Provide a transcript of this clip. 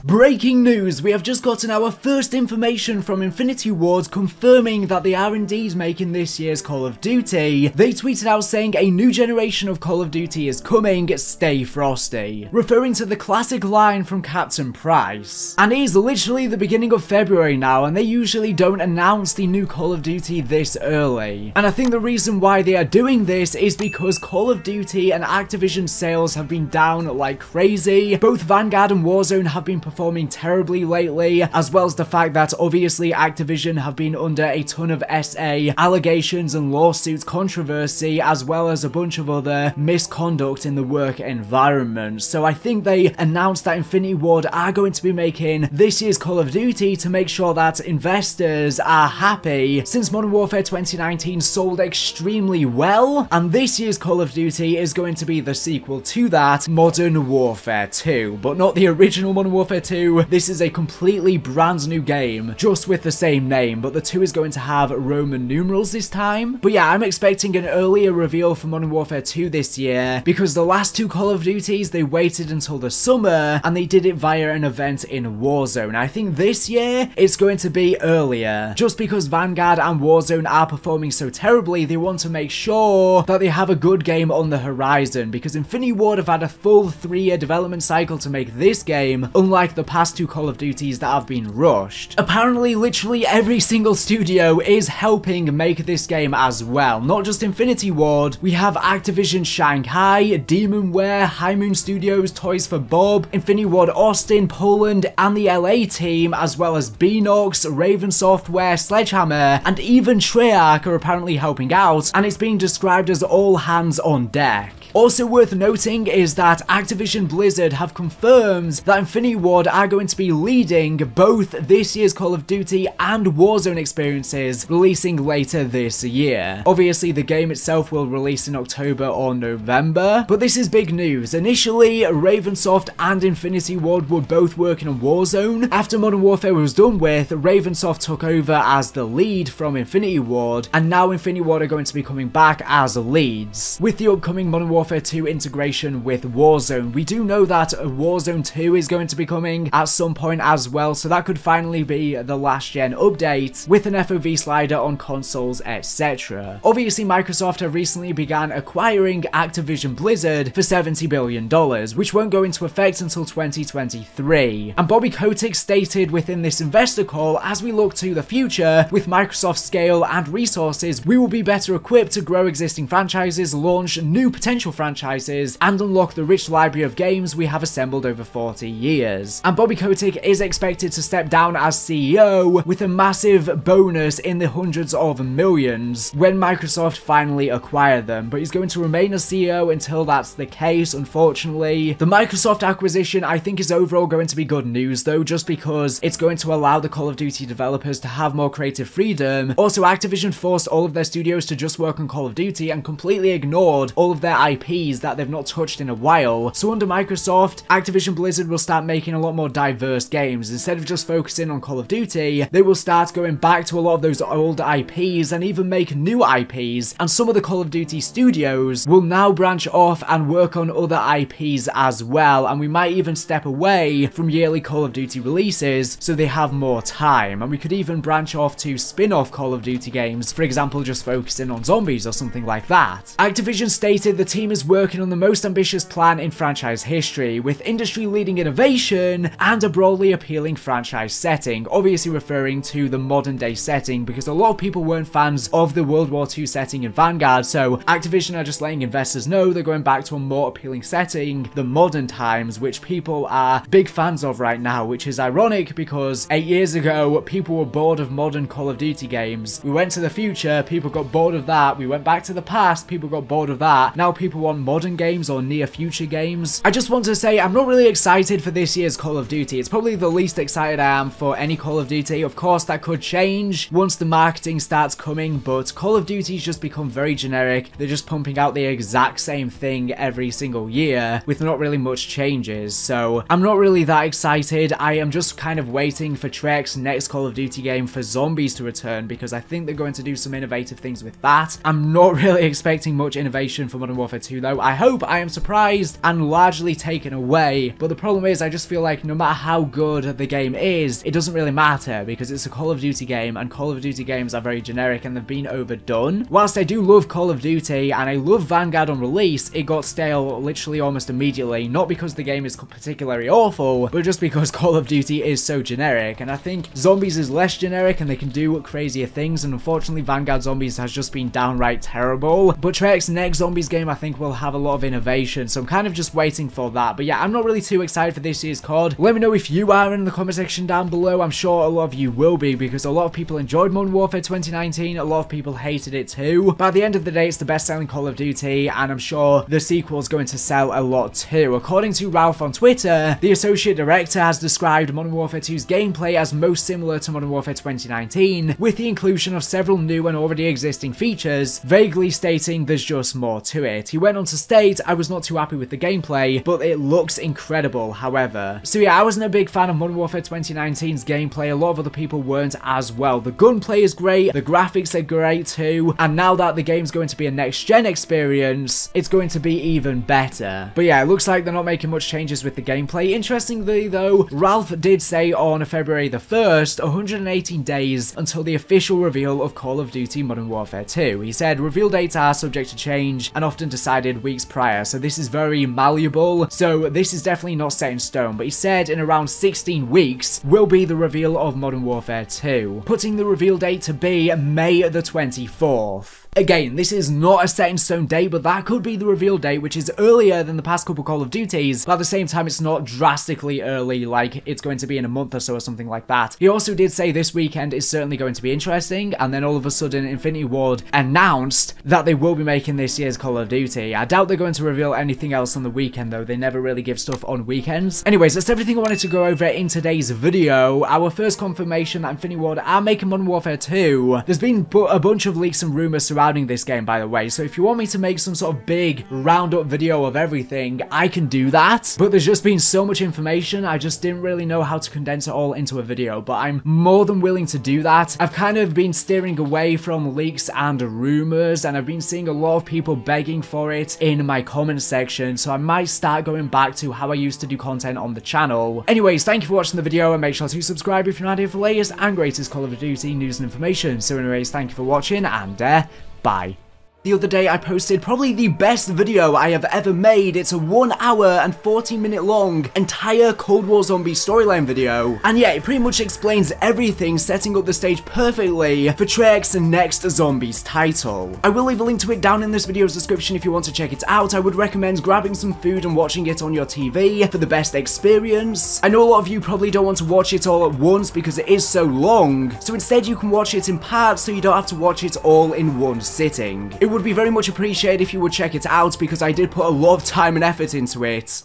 Breaking news, we have just gotten our first information from Infinity Ward confirming that they are indeed making this year's Call of Duty. They tweeted out saying a new generation of Call of Duty is coming, stay frosty, referring to the classic line from Captain Price. And it is literally the beginning of February now, and they usually don't announce the new Call of Duty this early. And I think the reason why they are doing this is because Call of Duty and Activision sales have been down like crazy. Both Vanguard and Warzone have been performing terribly lately, as well as the fact that obviously Activision have been under a ton of SA allegations and lawsuits controversy, as well as a bunch of other misconduct in the work environment. So I think they announced that Infinity Ward are going to be making this year's Call of Duty to make sure that investors are happy, since Modern Warfare 2019 sold extremely well, and this year's Call of Duty is going to be the sequel to that, Modern Warfare 2, but not the original Modern Warfare 2. This is a completely brand new game, just with the same name, but the 2 is going to have Roman numerals this time. But yeah, I'm expecting an earlier reveal for Modern Warfare 2 this year, because the last 2 Call of Duties, they waited until the summer, and they did it via an event in Warzone. I think this year, it's going to be earlier, just because Vanguard and Warzone are performing so terribly. They want to make sure that they have a good game on the horizon, because Infinity Ward have had a full 3-year development cycle to make this game, unlike the past 2 Call of Duties that have been rushed. Apparently, literally every single studio is helping make this game as well, not just Infinity Ward. We have Activision Shanghai, Demonware, High Moon Studios, Toys for Bob, Infinity Ward Austin, Poland, and the LA team, as well as Beanox, Raven Software, Sledgehammer, and even Treyarch are apparently helping out, and it's being described as all hands on deck. Also worth noting is that Activision Blizzard have confirmed that Infinity Ward are going to be leading both this year's Call of Duty and Warzone experiences, releasing later this year. Obviously, the game itself will release in October or November, but this is big news. Initially, Ravensoft and Infinity Ward were both working on Warzone. After Modern Warfare was done with, Ravensoft took over as the lead from Infinity Ward, and now Infinity Ward are going to be coming back as leads. With the upcoming Modern Warfare 2 integration with Warzone, we do know that Warzone 2 is going to be coming at some point as well, so that could finally be the last gen update with an FOV slider on consoles, etc. Obviously, Microsoft have recently began acquiring Activision Blizzard for $70 billion, which won't go into effect until 2023. And Bobby Kotick stated within this investor call, as we look to the future, with Microsoft's scale and resources, we will be better equipped to grow existing franchises, launch new potential franchises, and unlock the rich library of games we have assembled over 40 years. And Bobby Kotick is expected to step down as CEO with a massive bonus in the hundreds of millions when Microsoft finally acquire them, but he's going to remain as CEO until that's the case, unfortunately. The Microsoft acquisition, I think, is overall going to be good news though, just because it's going to allow the Call of Duty developers to have more creative freedom. Also, Activision forced all of their studios to just work on Call of Duty and completely ignored all of their IPs that they've not touched in a while. So under Microsoft, Activision Blizzard will start making a lot more diverse games. Instead of just focusing on Call of Duty, they will start going back to a lot of those old IPs and even make new IPs. And some of the Call of Duty studios will now branch off and work on other IPs as well. And we might even step away from yearly Call of Duty releases so they have more time. And we could even branch off to spin-off Call of Duty games, for example, just focusing on zombies or something like that. Activision stated the team is working on the most ambitious plan in franchise history, with industry-leading innovation and a broadly appealing franchise setting, obviously referring to the modern day setting, because a lot of people weren't fans of the World War II setting in Vanguard, so Activision are just letting investors know they're going back to a more appealing setting, the modern times, which people are big fans of right now, which is ironic because 8 years ago, people were bored of modern Call of Duty games. We went to the future, people got bored of that. We went back to the past, people got bored of that. Now people want modern games or near future games. I just want to say I'm not really excited for this year's Call of Duty. It's probably the least excited I am for any Call of Duty. Of course, that could change once the marketing starts coming, but Call of Duty's just become very generic. They're just pumping out the exact same thing every single year with not really much changes, so I'm not really that excited. I am just kind of waiting for Treyarch's next Call of Duty game for zombies to return, because I think they're going to do some innovative things with that. I'm not really expecting much innovation for Modern Warfare Warfare 2 though. I hope I am surprised and largely taken away, but the problem is I just feel like no matter how good the game is, it doesn't really matter because it's a Call of Duty game, and Call of Duty games are very generic and they've been overdone. Whilst I do love Call of Duty and I love Vanguard on release, it got stale literally almost immediately, not because the game is particularly awful, but just because Call of Duty is so generic, and I think Zombies is less generic and they can do crazier things, and unfortunately Vanguard Zombies has just been downright terrible. But Treyarch's next Zombies game I think will have a lot of innovation, so I'm kind of just waiting for that. But yeah, I'm not really too excited for this year's COD. Let me know if you are in the comment section down below. I'm sure a lot of you will be, because a lot of people enjoyed Modern Warfare 2019, a lot of people hated it too, but at the end of the day it's the best selling Call of Duty, and I'm sure the sequel is going to sell a lot too. According to Ralph on Twitter, the associate director has described Modern Warfare 2's gameplay as most similar to Modern Warfare 2019, with the inclusion of several new and already existing features, vaguely stating there's just more to it. He went on to state, I was not too happy with the gameplay, but it looks incredible, however. So yeah, I wasn't a big fan of Modern Warfare 2019's gameplay, a lot of other people weren't as well. The gunplay is great, the graphics are great too, and now that the game's going to be a next-gen experience, it's going to be even better. But yeah, it looks like they're not making much changes with the gameplay. Interestingly though, Ralph did say on February the 1st, 118 days until the official reveal of Call of Duty Modern Warfare 2. He said reveal dates are subject to change and often decided weeks prior, so this is very malleable, so this is definitely not set in stone, but he said in around 16 weeks will be the reveal of Modern Warfare 2, putting the reveal date to be May the 24th. Again, this is not a set in stone date, but that could be the reveal date, which is earlier than the past couple Call of Duties, but at the same time it's not drastically early, like it's going to be in a month or so or something like that. He also did say this weekend is certainly going to be interesting, and then all of a sudden Infinity Ward announced that they will be making this year's Call of Duty. I doubt they're going to reveal anything else on the weekend though, they never really give stuff on weekends. Anyways, that's everything I wanted to go over in today's video. Our first confirmation that Infinity Ward are making Modern Warfare 2. There's been a bunch of leaks and rumours surrounding this game, by the way, so if you want me to make some sort of big roundup video of everything, I can do that, but there's just been so much information, I just didn't really know how to condense it all into a video, but I'm more than willing to do that. I've kind of been steering away from leaks and rumors, and I've been seeing a lot of people begging for it in my comment section, so I might start going back to how I used to do content on the channel. Anyways, thank you for watching the video, and make sure to subscribe if you're not here for latest and greatest Call of Duty news and information. So anyways, thank you for watching, and bye. The other day I posted probably the best video I have ever made. It's a 1 hour and 40-minute long entire Cold War Zombie storyline video. And yeah, it pretty much explains everything, setting up the stage perfectly for Treyarch's next Zombies title. I will leave a link to it down in this video's description if you want to check it out. I would recommend grabbing some food and watching it on your TV for the best experience. I know a lot of you probably don't want to watch it all at once because it is so long, so instead you can watch it in parts so you don't have to watch it all in one sitting. It would be very much appreciated if you would check it out because I did put a lot of time and effort into it.